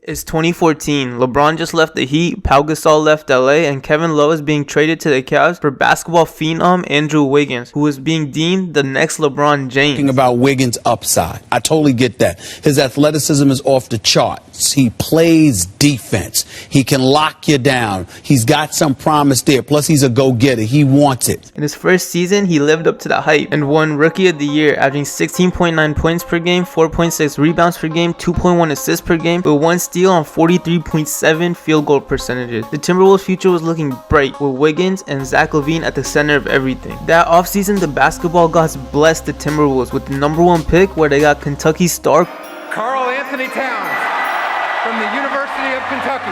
It's 2014. LeBron just left the Heat, Pau Gasol left LA, and Kevin Love is being traded to the Cavs for basketball phenom Andrew Wiggins, who is being deemed the next LeBron James. Talking about Wiggins' upside. I totally get that. His athleticism is off the charts. He plays defense. He can lock you down. He's got some promise there. Plus, he's a go-getter. He wants it. In his first season, he lived up to the hype and won Rookie of the Year, averaging 16.9 points per game, 4.6 rebounds per game, 2.1 assists per game, with one steal on 43.7 field goal percentages. The Timberwolves' future was looking bright with Wiggins and Zach LaVine at the center of everything. That offseason, the basketball gods blessed the Timberwolves with the #1 pick, where they got Kentucky star Karl Anthony Towns from the University of Kentucky.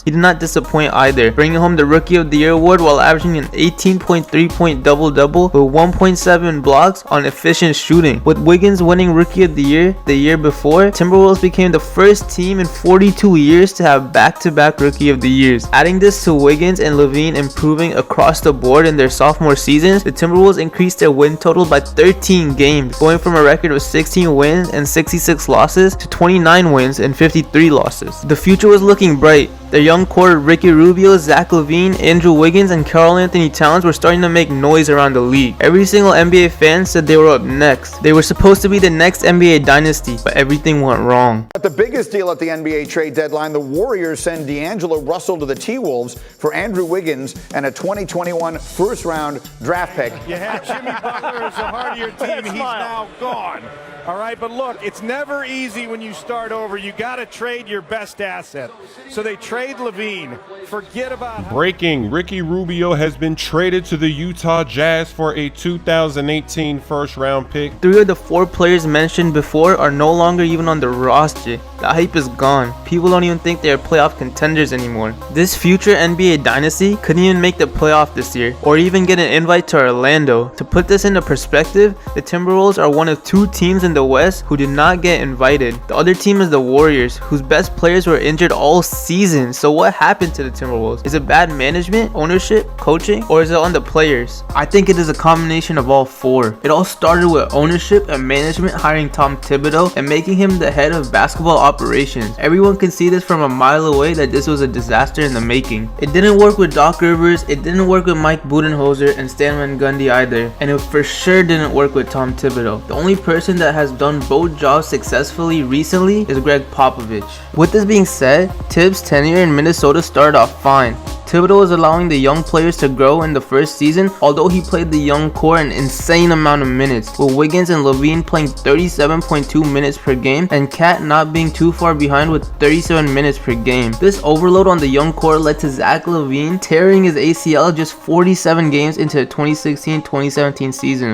He did not disappoint either, bringing home the Rookie of the Year award while averaging an 18.3-point double-double with 1.7 blocks on efficient shooting. With Wiggins winning Rookie of the year before, Timberwolves became the first team in 42 years to have back-to-back Rookie of the Years. Adding this to Wiggins and LaVine improving across the board in their sophomore seasons, the Timberwolves increased their win total by 13 games, going from a record of 16 wins and 66 losses to 29 wins and 53 losses. The future was looking bright. Their young core, Ricky Rubio, Zach LaVine, Andrew Wiggins, and Karl Anthony Towns were starting to make noise around the league. Every single NBA fan said they were up next. They were supposed to be the next NBA dynasty, but everything went wrong. But the biggest deal at the NBA trade deadline, the Warriors send D'Angelo Russell to the T-Wolves for Andrew Wiggins and a 2021 first-round draft pick. You had Jimmy Butler as the heart of your team. He's now gone. All right, but look, it's never easy when you start over. You got to trade your best asset. So they trade LaVine. Forget about breaking. Ricky Rubio has been traded to the Utah Jazz for a 2018 first-round pick. 3 of the 4 players mentioned before are no longer even on the roster. The hype is gone. People don't even think they are playoff contenders anymore. This future NBA dynasty couldn't even make the playoff this year, or even get an invite to Orlando. To put this into perspective, the Timberwolves are one of 2 teams in the West who did not get invited. The other team is the Warriors, whose best players were injured all season. So what happened to the Timberwolves? Is it bad management, ownership, coaching, or is it on the players? I think it is a combination of all 4. It all started with ownership and management hiring Tom Thibodeau and making him the head of basketball operations. Everyone can see this from a mile away that this was a disaster in the making. It didn't work with Doc Rivers, it didn't work with Mike Budenholzer and Stan Van Gundy either, and it for sure didn't work with Tom Thibodeau. The only person that has done both jobs successfully recently is Greg Popovich. With this being said, Tibbs' tenure in Minnesota started off fine. Thibodeau was allowing the young players to grow in the first season, although he played the young core an insane amount of minutes, with Wiggins and LaVine playing 37.2 minutes per game and Cat not being too far behind with 37 minutes per game. This overload on the young core led to Zach LaVine tearing his ACL just 47 games into the 2016-2017 season.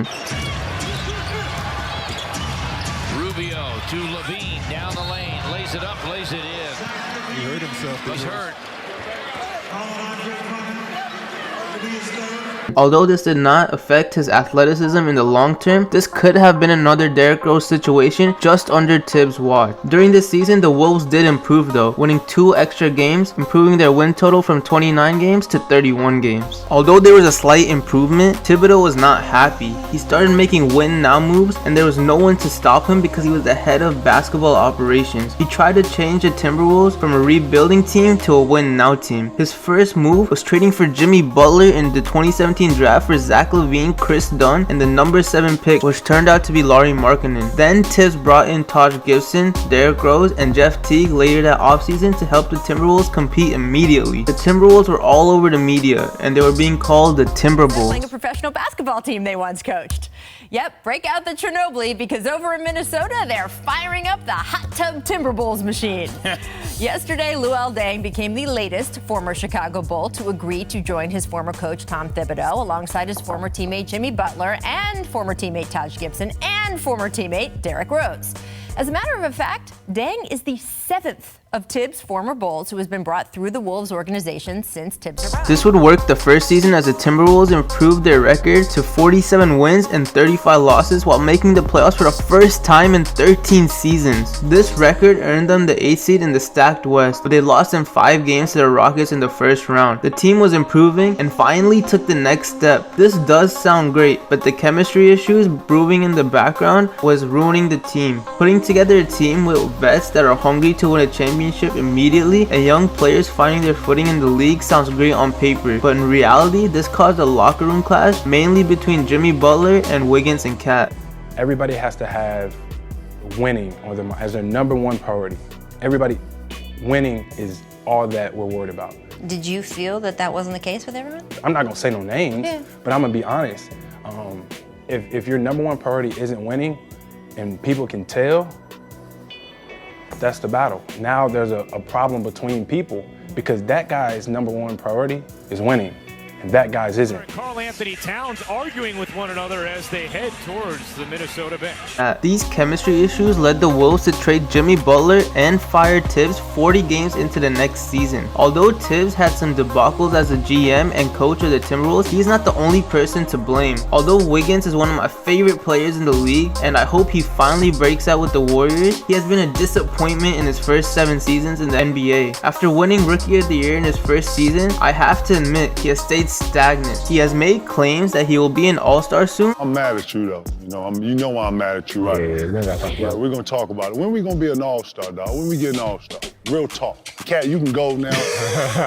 Rubio to LaVine down the lane, lays it up, lays it in. He hurt himself. He's hurt. Although this did not affect his athleticism in the long term, this could have been another Derrick Rose situation just under Tibbs' watch. During this season, the Wolves did improve though, winning 2 extra games, improving their win total from 29 games to 31 games. Although there was a slight improvement, Thibodeau was not happy. He started making win now moves and there was no one to stop him because he was the head of basketball operations. He tried to change the Timberwolves from a rebuilding team to a win now team. His first move was trading for Jimmy Butler in the 2017 draft for Zach LaVine, Chris Dunn, and the number 7 pick, which turned out to be Lauri Markkanen. Then Tibbs brought in Taj Gibson, Derrick Rose, and Jeff Teague later that offseason to help the Timberwolves compete immediately. The Timberwolves were all over the media, and they were being called the Timberwolves. Playing a professional basketball team they once coached. Yep, break out the Chernobyl because over in Minnesota, they're firing up the hot tub Timberwolves machine. Yesterday, Luol Deng became the latest former Chicago Bull to agree to join his former coach Tom Thibodeau alongside his former teammate Jimmy Butler and former teammate Taj Gibson and former teammate Derrick Rose. As a matter of fact, Deng is the 7th of Tibbs' former Bulls, who has been brought through the Wolves organization since Tibbs arrived. This would work the first season as the Timberwolves improved their record to 47 wins and 35 losses while making the playoffs for the first time in 13 seasons. This record earned them the 8th seed in the stacked West, but they lost in 5 games to the Rockets in the first round. The team was improving and finally took the next step. This does sound great, but the chemistry issues brewing in the background was ruining the team. Putting together a team with vets that are hungry to win a championship immediately and young players finding their footing in the league sounds great on paper, but in reality this caused a locker room clash mainly between Jimmy Butler and Wiggins and Cat. Everybody has to have winning as their number one priority. Everybody, winning is all that we're worried about. Did you feel that that wasn't the case with everyone? I'm not gonna say no names, but I'm gonna be honest. If your number one priority isn't winning and people can tell, that's the battle. Now there's a problem between people because that guy's number one priority is winning, and that guy's isn't. Karl Anthony Towns arguing with one another as they head towards the Minnesota bench. These chemistry issues led the Wolves to trade Jimmy Butler and fire Tibbs 40 games into the next season. Although Tibbs had some debacles as a GM and coach of the Timberwolves, he's not the only person to blame. Although Wiggins is one of my favorite players in the league and I hope he finally breaks out with the Warriors, he has been a disappointment in his first 7 seasons in the NBA. After winning Rookie of the Year in his first season, I have to admit he has stayed stagnant. He has made claims that he will be an all-star soon. I'm mad at you though. You know why I'm mad at you, right? Yeah, we're gonna talk about it. When we gonna be an all-star, dog? When we get an all-star? Real talk. Cat, you can go now.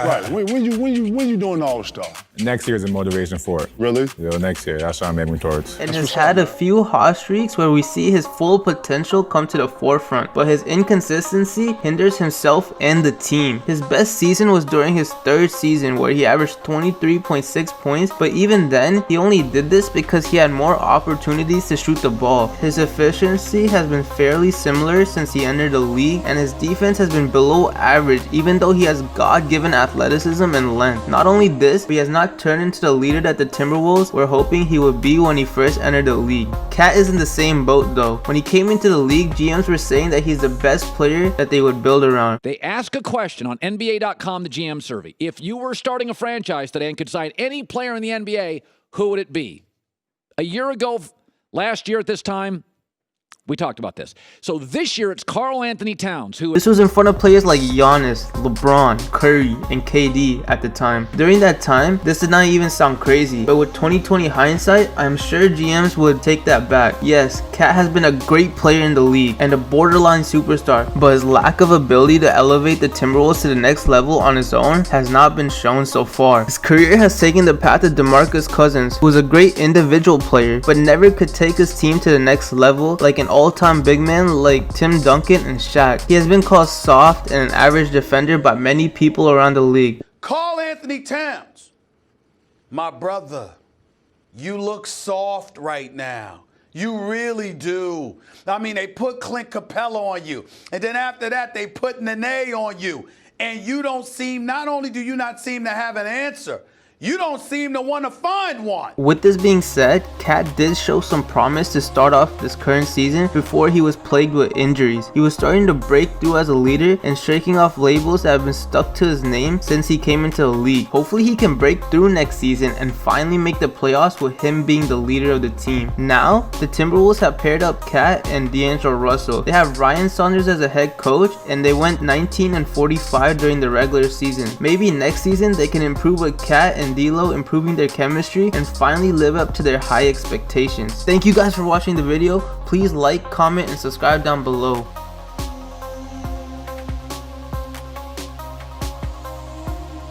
Right. When you doing all-star? Next year is a motivation for it. Really? Yeah, next year. That's what I'm aiming towards. And has had a few hot streaks where we see his full potential come to the forefront, but his inconsistency hinders himself and the team. His best season was during his 3rd season where he averaged 23.6 points, but even then, he only did this because he had more opportunities to shoot the ball. His efficiency has been fairly similar since he entered the league, and his defense has been below average even though he has God-given athleticism and length. Not only this, but he has not turned into the leader that the Timberwolves were hoping he would be when he first entered the league. Cat is in the same boat though. When he came into the league, GMs were saying that he's the best player that they would build around. They ask a question on NBA.com, the GM survey. If you were starting a franchise today and could sign any player in the NBA, who would it be? A year ago, last year at this time, we talked about this. So this year, it's Karl Anthony Towns who... This was in front of players like Giannis, LeBron, Curry, and KD at the time. During that time, this did not even sound crazy, but with 2020 hindsight, I'm sure GMs would take that back. Yes, Cat has been a great player in the league and a borderline superstar, but his lack of ability to elevate the Timberwolves to the next level on his own has not been shown so far. His career has taken the path of DeMarcus Cousins, who was a great individual player, but never could take his team to the next level like an all-time big man like Tim Duncan and Shaq. He has been called soft and an average defender by many people around the league. Karl Anthony Towns, my brother, you look soft right now. You really do. I mean, they put Clint Capella on you, and then after that, they put Nene on you, and you don't seem, not only do you not seem to have an answer, you don't seem to want to find one. With this being said, Cat did show some promise to start off this current season before he was plagued with injuries. He was starting to break through as a leader and shaking off labels that have been stuck to his name since he came into the league. Hopefully he can break through next season and finally make the playoffs with him being the leader of the team. Now, the Timberwolves have paired up Cat and D'Angelo Russell. They have Ryan Saunders as a head coach and they went 19-45 during the regular season. Maybe next season they can improve with Cat and D'Lo improving their chemistry and finally live up to their high expectations. Thank you guys for watching the video. Please like, comment, and subscribe down below.